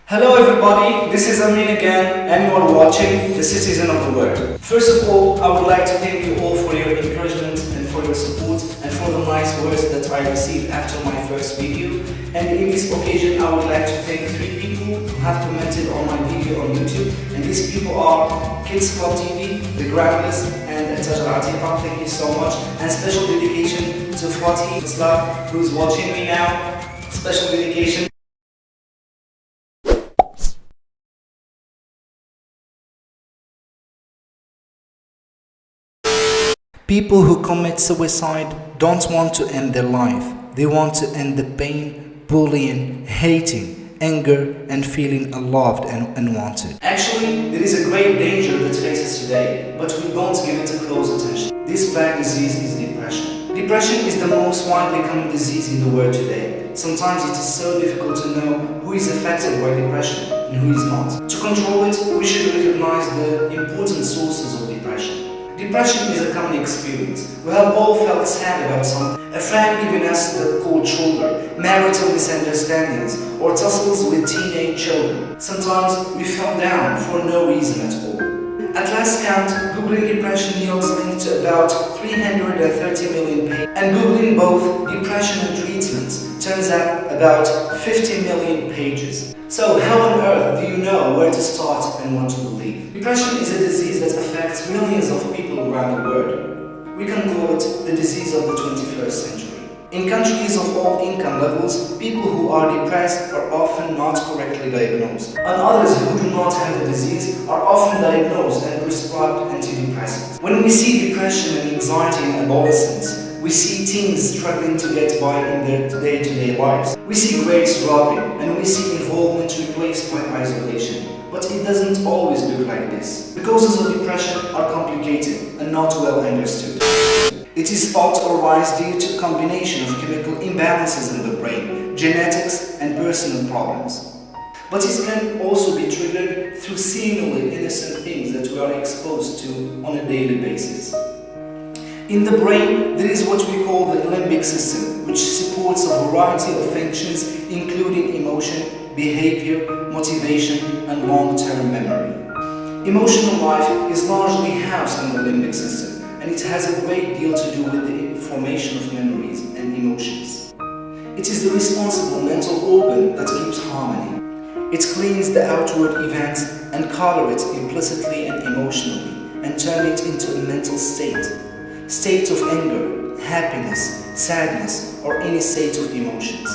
Hello everybody, this is Amin again and you are watching The Citizen of the World. First of all, I would like to thank you all for your encouragement and for your support and for the nice words that I received after my first video. And in this occasion, I would like to thank 3 people who have commented on my video on YouTube. And these people are Kids Club TV, The Groundless, and Atiqa. Thank you so much. And special dedication to Fatih Islam, who is watching me now. Special dedication. People who commit suicide don't want to end their life. They want to end the pain, bullying, hating, anger, and feeling unloved and unwanted. Actually, there is a great danger that faces today, but we don't give it a close attention. This black disease is depression. Depression is the most widely common disease in the world today. Sometimes it is so difficult to know who is affected by depression and who is not. To control it, we should recognize the important sources of depression. Depression is a common experience. We have all felt sad about something. A friend giving us the cold shoulder, marital misunderstandings, or tussles with teenage children. Sometimes we fell down for no reason at all. At last count, Googling depression yields linked to about 330 million pages. And Googling both depression and treatments turns out about 50 million pages. So how on earth do you know where to start and what to believe? Depression is a disease that affects millions of people around the world. We can call it the disease of the 21st century. In countries of all income levels, people who are depressed are often not correctly diagnosed. And others who do not have the disease are often diagnosed and prescribed antidepressants. When we see depression and anxiety in adolescents, we see teens struggling to get by in their day-to-day lives. We see grades dropping and we see involvement replaced by isolation. But it doesn't always look like this. The causes of depression are complicated and not well understood. It is thought to arise due to a combination of chemical imbalances in the brain, genetics and personal problems. But it can also be triggered through seemingly innocent things that we are exposed to on a daily basis. In the brain, there is what we call the limbic system, which supports a variety of functions including emotion, behavior, motivation, and long-term memory. Emotional life is largely housed in the limbic system, and it has a great deal to do with the formation of memories and emotions. It is the responsible mental organ that keeps harmony. It cleans the outward events and color it implicitly and emotionally, and turn it into a mental state. State of anger, happiness, sadness, or any state of emotions.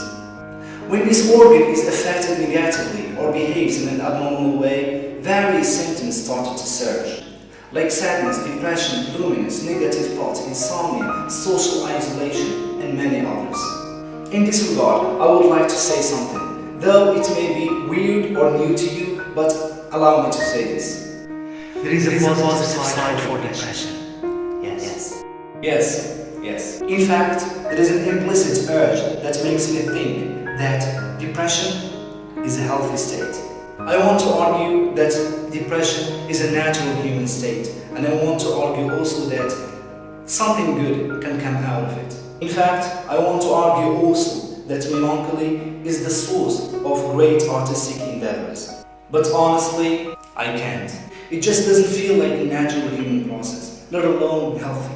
When this organ is affected negatively or behaves in an abnormal way, various symptoms start to surge, like sadness, depression, gloominess, negative thoughts, insomnia, social isolation, and many others. In this regard, I would like to say something, though it may be weird or new to you, but allow me to say this. There is a positive side for depression. Yes. In fact, there is an implicit urge that makes me think that depression is a healthy state. I want to argue that depression is a natural human state, and I want to argue also that something good can come out of it. In fact, I want to argue also that melancholy is the source of great artistic endeavors. But honestly, I can't. It just doesn't feel like a natural human process, let alone healthy.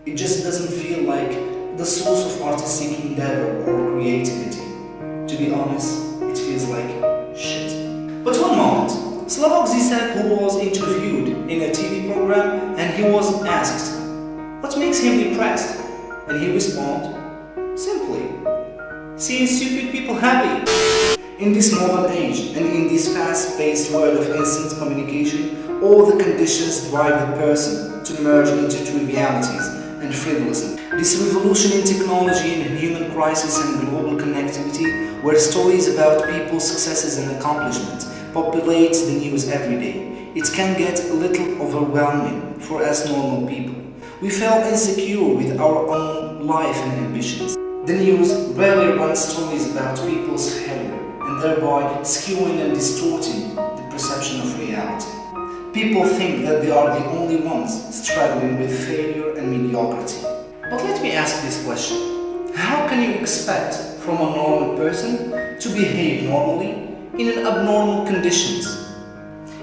It just doesn't feel like the source of artistic endeavor or creativity. To be honest, it feels like shit. But one moment, Slavoj Zizek, who was interviewed in a TV program, and he was asked, what makes him depressed? And he responded, simply, seeing stupid people happy. In this modern age, and in this fast-paced world of instant communication, all the conditions drive the person to merge into trivialities and frivolousness. This revolution in technology and human crisis and global connectivity, where stories about people's successes and accomplishments populate the news every day, it can get a little overwhelming for us normal people. We feel insecure with our own life and ambitions. The news rarely runs stories about people's failure, and thereby skewing and distorting the perception of reality. People think that they are the only ones struggling with failure and mediocrity. But let me ask this question. How can you expect from a normal person to behave normally in abnormal conditions.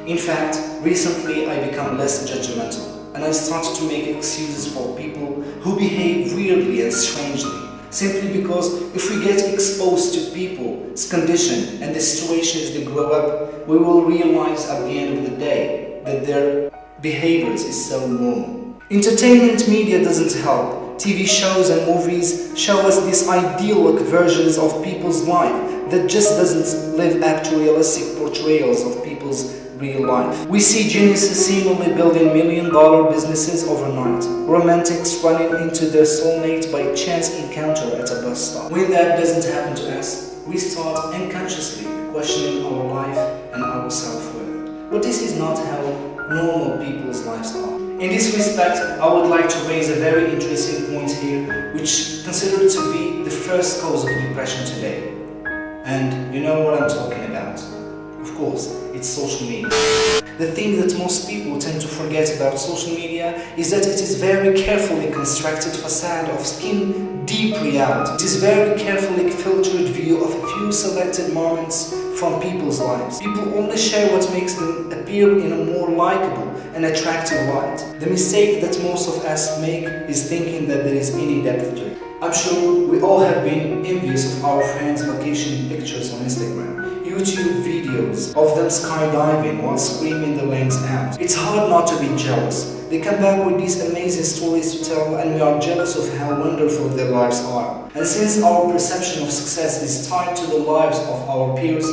In fact, recently I become less judgmental and I started to make excuses for people who behave weirdly and strangely, simply because if we get exposed to people's condition and the situations they grow up, we will realize at the end of the day that their behaviors is so normal. Entertainment media doesn't help. TV shows and movies show us these idyllic versions of people's life that just doesn't live up to realistic portrayals of people's real life. We see geniuses seemingly building million-dollar businesses overnight, romantics running into their soulmate by chance encounter at a bus stop. When that doesn't happen to us, we start unconsciously questioning our life and our self-worth. But this is not how normal people's lives are. In this respect, I would like to raise a very interesting point here, which considered to be the first cause of depression today. And you know what I'm talking about. Of course, it's social media. The thing that most people tend to forget about social media is that it is very carefully constructed facade of skin-deep reality. It is very carefully filtered view of a few selected moments from people's lives. People only share what makes them appear in a more likable and attractive light. The mistake that most of us make is thinking that there is any depth to it. I'm sure we all have been envious of our friends' vacation pictures on Instagram, YouTube videos of them skydiving while screaming their lungs out. It's hard not to be jealous. They come back with these amazing stories to tell and we are jealous of how wonderful their lives are. And since our perception of success is tied to the lives of our peers,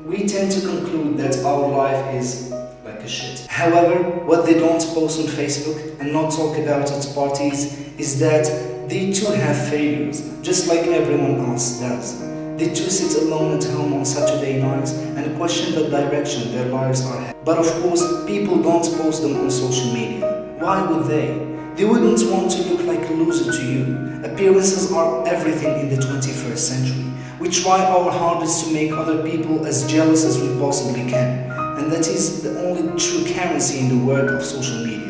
we tend to conclude that our life is like a shit. However, what they don't post on Facebook and not talk about at parties is that they too have failures, just like everyone else does. They too sit alone at home on Saturday nights and question the direction their lives are headed. But of course, people don't post them on social media. Why would they? They wouldn't want to look like a loser to you. Appearances are everything in the 21st century. We try our hardest to make other people as jealous as we possibly can. And that is the only true currency in the world of social media.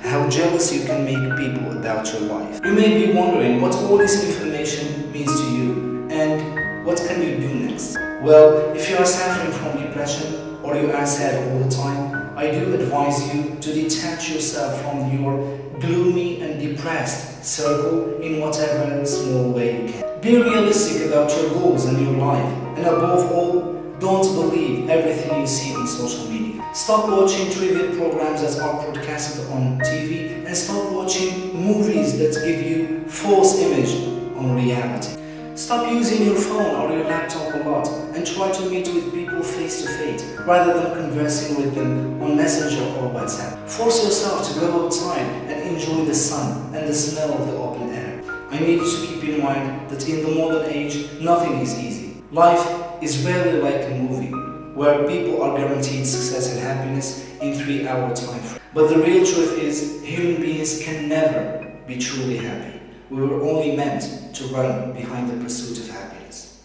How jealous you can make people about your life. You may be wondering what all this information means to you and what can you do next? Well, if you are suffering from depression or you are sad all the time, I do advise you to detach yourself from your gloomy and depressed circle in whatever small way you can. Be realistic about your goals and your life, and above all, don't believe everything you see on social media. Stop watching trivia programs that are broadcasted on TV and stop watching movies that give you false image on reality. Stop using your phone or your laptop a lot and try to meet with people face to face rather than conversing with them on Messenger or WhatsApp. Force yourself to go outside and enjoy the sun and the smell of the open air. I need you to keep in mind that in the modern age, nothing is easy. Life is rarely like a movie where people are guaranteed success and happiness in 3-hour time frame. But the real truth is, human beings can never be truly happy. We were only meant to run behind the pursuit of happiness.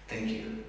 Thank you.